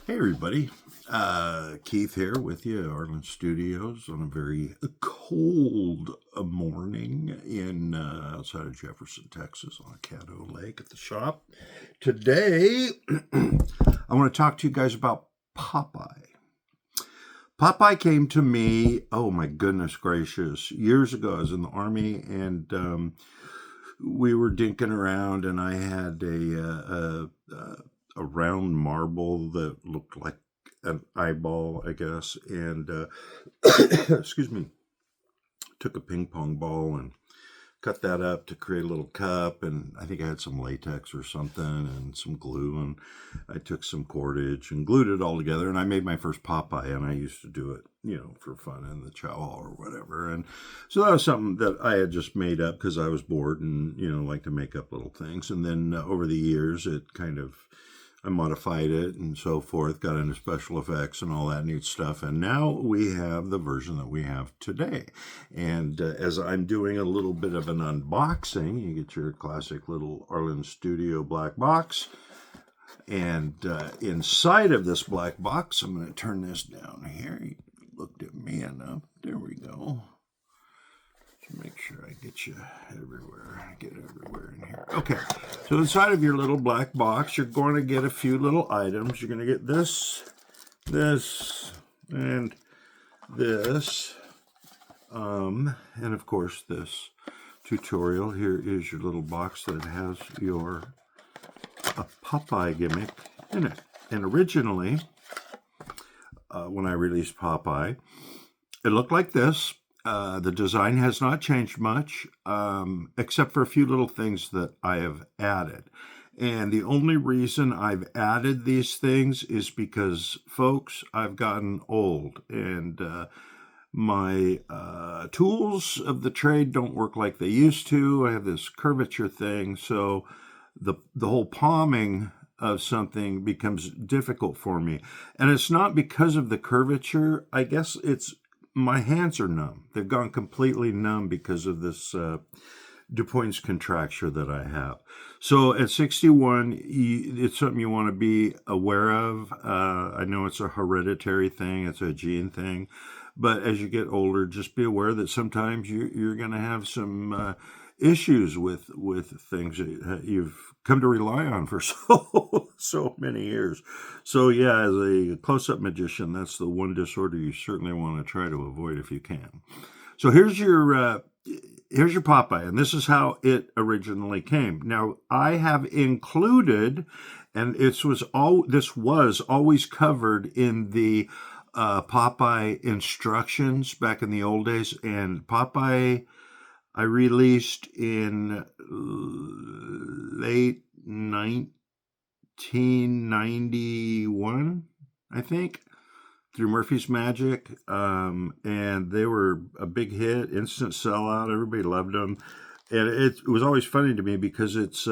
Hey everybody, Keith here with you, Arlen Studios, on a very cold morning in outside of Jefferson, Texas, on Caddo Lake at the shop. Today, I want to talk to you guys about Popeye. Popeye came to me, oh my goodness gracious, years ago. I was in the Army, and we were dinking around, and I had a round marble that looked like an eyeball, I guess, and excuse me, took a ping pong ball and cut that up to create a little cup. And I think I had some latex or something and some glue, and I took some cordage and glued it all together, and I made my first Popeye. And I used to do it, for fun in the chow hall or whatever. And so that was something that I had just made up because I was bored and like to make up little things. And then over the years, it kind of, I modified it and so forth, got into special effects and all that neat stuff. And now we have the version that we have today. And as I'm doing a little bit of an unboxing, you get your classic little Arlen Studio black box. And inside of this black box, I'm going to turn this down here. You looked at me enough. There we go. Make sure I get you everywhere. Get everywhere in here. Okay, so inside of your little black box, you're going to get a few little items. You're going to get this, and this, and of course this tutorial. Here is your little box that has your Popeye gimmick in it. And originally, when I released Popeye, it looked like this. The design has not changed much, except for a few little things that I have added. And the only reason I've added these things is because, folks, I've gotten old, and my tools of the trade don't work like they used to. I have this curvature thing, so the whole palming of something becomes difficult for me. And it's not because of the curvature. I guess it's my hands are numb. They've gone completely numb because of this Dupuytren's contracture that I have. So at 61, it's something you want to be aware of. I know it's a hereditary thing. It's a gene thing. But as you get older, just be aware that sometimes you're going to have some issues with things that you've come to rely on for so many years. So yeah, as a close-up magician, that's the one disorder you certainly want to try to avoid if you can. So here's your Popeye, and this is how it originally came. Now I have included, and this was always covered in the Popeye instructions back in the old days. And Popeye I released in late 1991, I think, through Murphy's Magic. And they were a big hit, instant sellout. Everybody loved them. And it was always funny to me because it's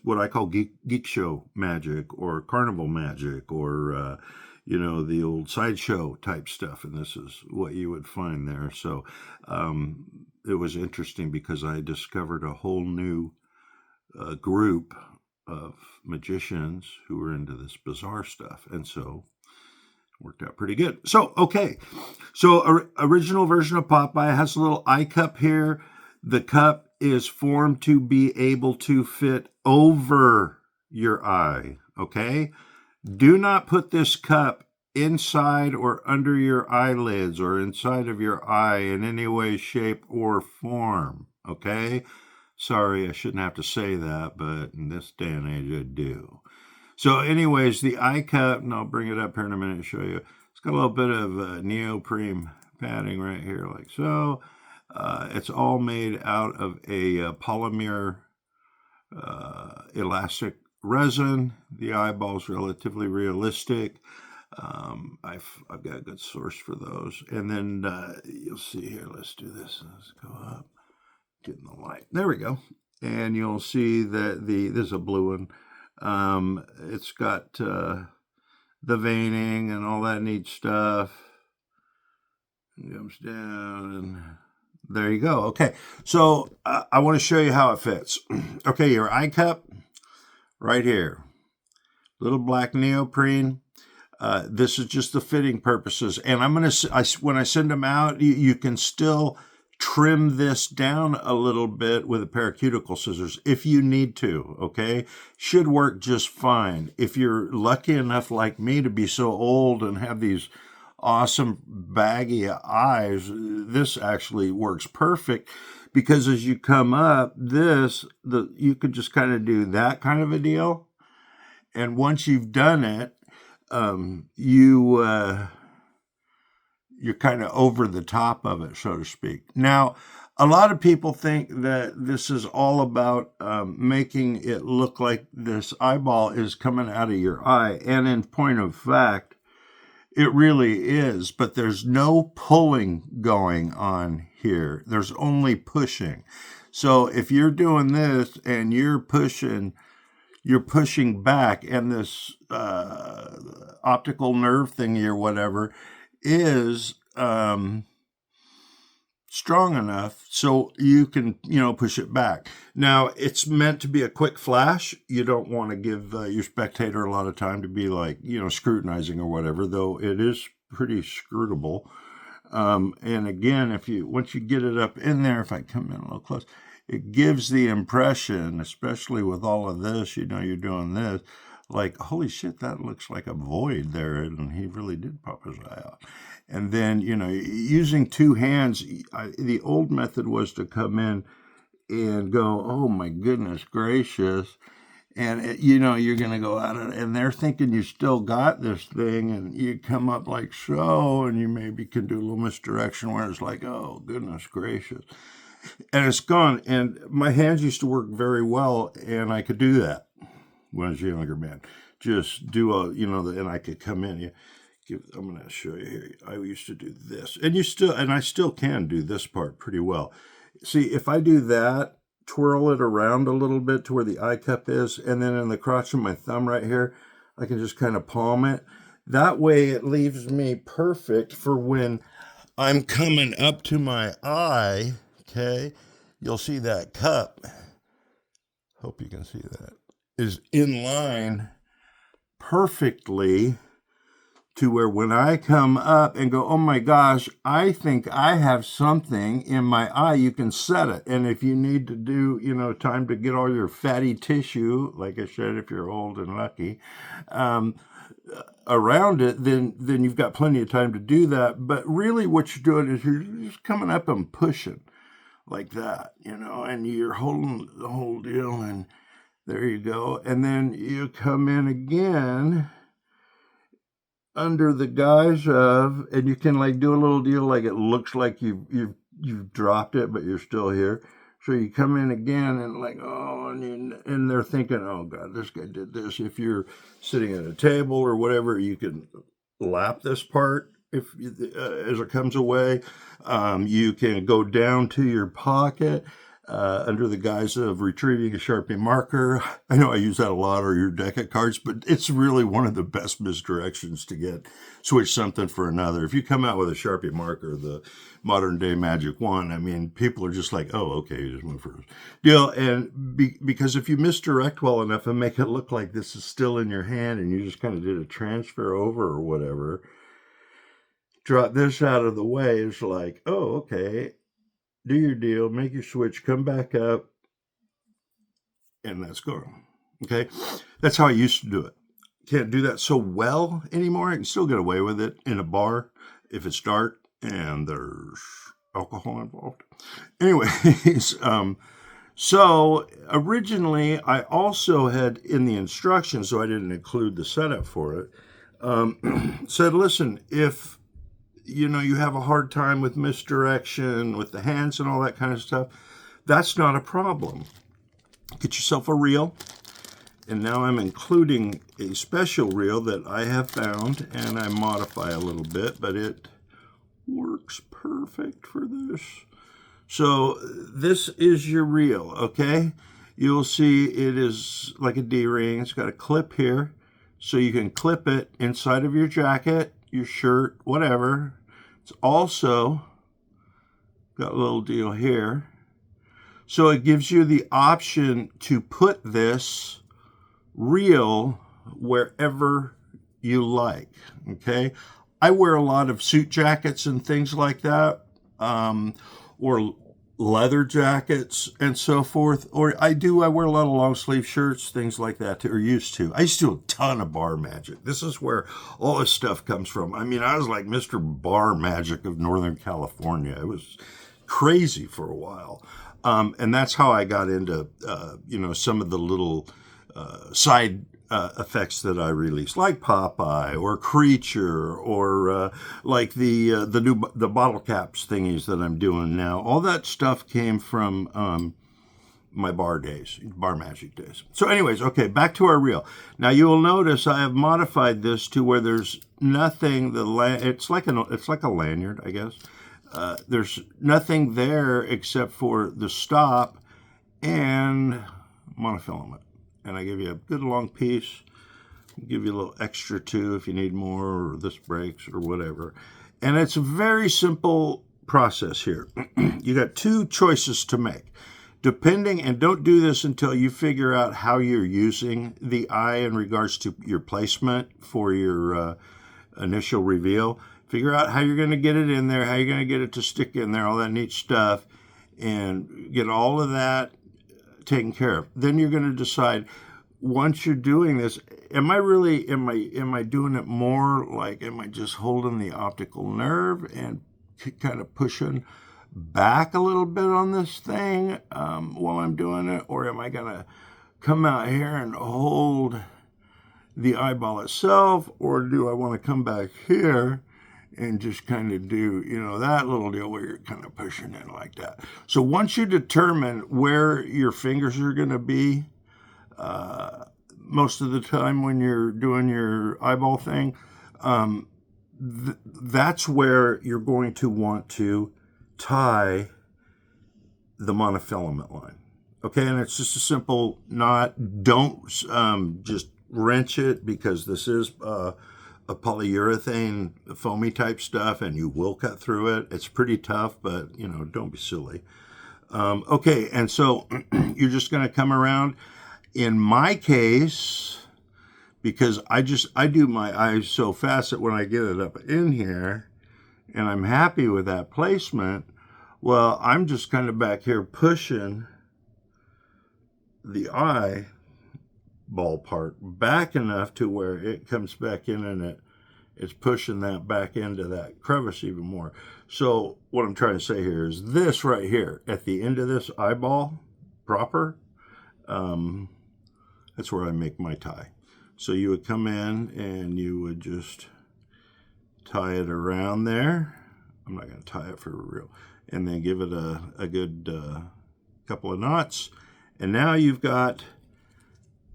what I call geek show magic or carnival magic or the old sideshow type stuff, and this is what you would find there. So it was interesting because I discovered a whole new group of magicians who were into this bizarre stuff, and so it worked out pretty good. So okay, so original version of Popeye has a little eye cup here. The cup is formed to be able to fit over your eye. Okay, do not put this cup inside or under your eyelids or inside of your eye in any way, shape, or form. Okay? Sorry, I shouldn't have to say that, but in this day and age, I do. So, anyways, the eye cup, and I'll bring it up here in a minute to show you. It's got a little bit of neoprene padding right here, like so. It's all made out of a polymer elastic resin. The eyeball's relatively realistic. I've got a good source for those. And then you'll see here, let's do this. Let's go up, get in the light. There we go. And you'll see that this is a blue one. It's got the veining and all that neat stuff. It comes down and there you go. Okay, so I want to show you how it fits. Okay, your eye cup right here. Little black neoprene. This is just the fitting purposes. And when I send them out, you can still trim this down a little bit with a pair of cuticle scissors if you need to, okay? Should work just fine. If you're lucky enough like me to be so old and have these awesome baggy eyes, this actually works perfect, because as you come up, you could just kind of do that kind of a deal. And once you've done it, you're kind of over the top of it, so to speak. Now, a lot of people think that this is all about making it look like this eyeball is coming out of your eye. And in point of fact, it really is, but there's no pulling going on here. There's only pushing. So if you're doing this and you're pushing back, and this optical nerve thingy or whatever is strong enough so you can, push it back. Now, it's meant to be a quick flash. You don't want to give your spectator a lot of time to be like, scrutinizing or whatever, though it is pretty scrutable. And again, once you get it up in there, if I come in a little close, it gives the impression, especially with all of this, you're doing this, like, holy shit, that looks like a void there, and he really did pop his eye out. And then, using two hands, the old method was to come in and go, oh my goodness gracious, and you're going to go out and they're thinking you still got this thing, and you come up like so, and you maybe can do a little misdirection where it's like, oh goodness gracious, and it's gone. And my hands used to work very well, and I could do that when I was a younger man. Just do and I could come in. I'm going to show you here. I used to do this, and I still can do this part pretty well. See, if I do that, twirl it around a little bit to where the eye cup is, and then in the crotch of my thumb right here, I can just kind of palm it. That way it leaves me perfect for when I'm coming up to my eye, okay? You'll see that cup, hope you can see that, is in line perfectly to where when I come up and go, oh my gosh, I think I have something in my eye, you can set it. And if you need to do, time to get all your fatty tissue, like I said, if you're old and lucky, around it, then you've got plenty of time to do that. But really what you're doing is you're just coming up and pushing like that, and you're holding the whole deal, and there you go. And then you come in again under the guise of, and you can like do a little deal like it looks like you've dropped it, but you're still here. So you come in again and like, oh, and they're thinking, oh God, this guy did this. If you're sitting at a table or whatever, you can lap this part as it comes away. You can go down to your pocket under the guise of retrieving a Sharpie marker. I know I use that a lot, or your deck of cards, but it's really one of the best misdirections to switch something for another. If you come out with a Sharpie marker, the modern day magic wand, I mean, people are just like, oh, okay, you just went for a deal. And because if you misdirect well enough and make it look like this is still in your hand and you just kind of did a transfer over or whatever, drop this out of the way, it's like, oh, okay, do your deal, make your switch, come back up, and let's go. Okay, that's how I used to do it. Can't do that so well anymore. I can still get away with it in a bar if it's dark and there's alcohol involved. Anyways, so originally I also had in the instructions, so I didn't include the setup for it, said, listen, if you have a hard time with misdirection with the hands and all that kind of stuff, that's not a problem. Get yourself a reel. And now I'm including a special reel that I have found, and I modify a little bit, but it works perfect for this. So this is your reel, okay? You'll see it is like a D-ring. It's got a clip here, so you can clip it inside of your jacket, your shirt, whatever. It's also got a little deal here. So it gives you the option to put this reel wherever you like. Okay. I wear a lot of suit jackets and things like that, or leather jackets and so forth. Or I wear a lot of long sleeve shirts, things like that, or used to. I used to do a ton of bar magic. This is where all this stuff comes from. I mean, I was like Mr. Bar Magic of Northern California. It was crazy for a while. And that's how I got into, some of the little side effects that I released, like Popeye or Creature, or like the bottle caps thingies that I'm doing now. All that stuff came from my bar magic days. So, anyways, okay, back to our reel. Now you will notice I have modified this to where there's nothing. It's like a lanyard, I guess. There's nothing there except for the stop and monofilament. And I give you a good long piece, give you a little extra too if you need more, or this breaks or whatever. And it's a very simple process here. You got two choices to make. Depending, and don't do this until you figure out how you're using the eye in regards to your placement for your initial reveal. Figure out how you're going to get it in there, how you're going to get it to stick in there, all that neat stuff, and get all of that taken care of. Then you're going to decide, once you're doing this, am I doing it more like, am I just holding the optical nerve and kind of pushing back a little bit on this thing while I'm doing it, or am I going to come out here and hold the eyeball itself, or do I want to come back here and just kind of do, that little deal where you're kind of pushing in like that. So once you determine where your fingers are going to be, most of the time when you're doing your eyeball thing, that's where you're going to want to tie the monofilament line. Okay, and it's just a simple knot. Don't just wrench it, because this is a polyurethane foamy type stuff, and you will cut through it. It's pretty tough, but don't be silly. Okay, and so you're just going to come around. In my case, because I do my eyes so fast that when I get it up in here and I'm happy with that placement, well, I'm just kind of back here pushing the eye ball part back enough to where it comes back in, and it's pushing that back into that crevice even more. So what I'm trying to say here is this right here at the end of this eyeball proper, that's where I make my tie. So you would come in and you would just tie it around there. I'm not going to tie it for real. And then give it a good couple of knots. And now you've got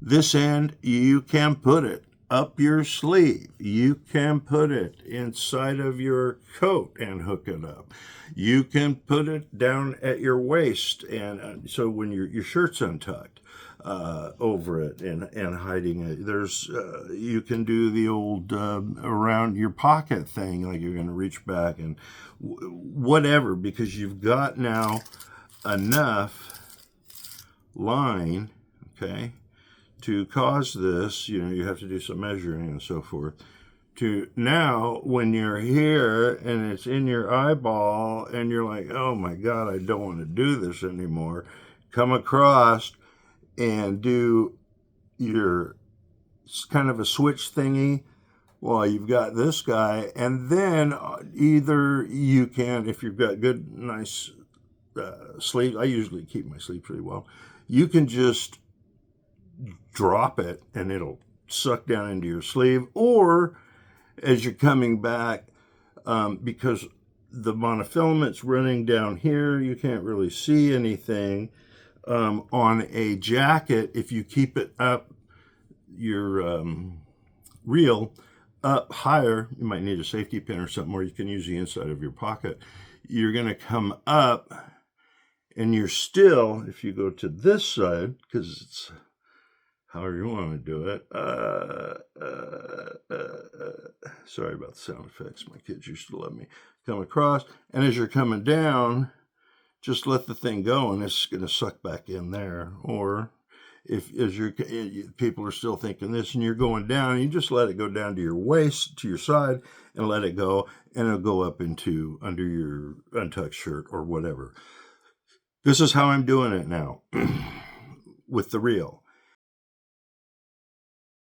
this end. You can put it up your sleeve. You can put it inside of your coat and hook it up. You can put it down at your waist, and so when your shirt's untucked, over it and hiding it. There's you can do the old around your pocket thing, like you're going to reach back and whatever, because you've got now enough line, okay, to cause this. You have to do some measuring and so forth. To now, when you're here and it's in your eyeball and you're like, oh my God, I don't want to do this anymore, come across and do your kind of a switch thingy while you've got this guy. And then either you can, if you've got good, nice sleeve, I usually keep my sleeve pretty well, you can just drop it and it'll suck down into your sleeve. Or as you're coming back, because the monofilament's running down here, you can't really see anything. On a jacket, if you keep it up your reel up higher, you might need a safety pin or something, or you can use the inside of your pocket. You're going to come up, and you're still, if you go to this side, because it's however you want to do it. Sorry about the sound effects. My kids used to let me come across. And as you're coming down, just let the thing go, and it's going to suck back in there. Or if as your people are still thinking this and you're going down, you just let it go down to your waist, to your side, and let it go, and it'll go up into under your untucked shirt or whatever. This is how I'm doing it now with the reel.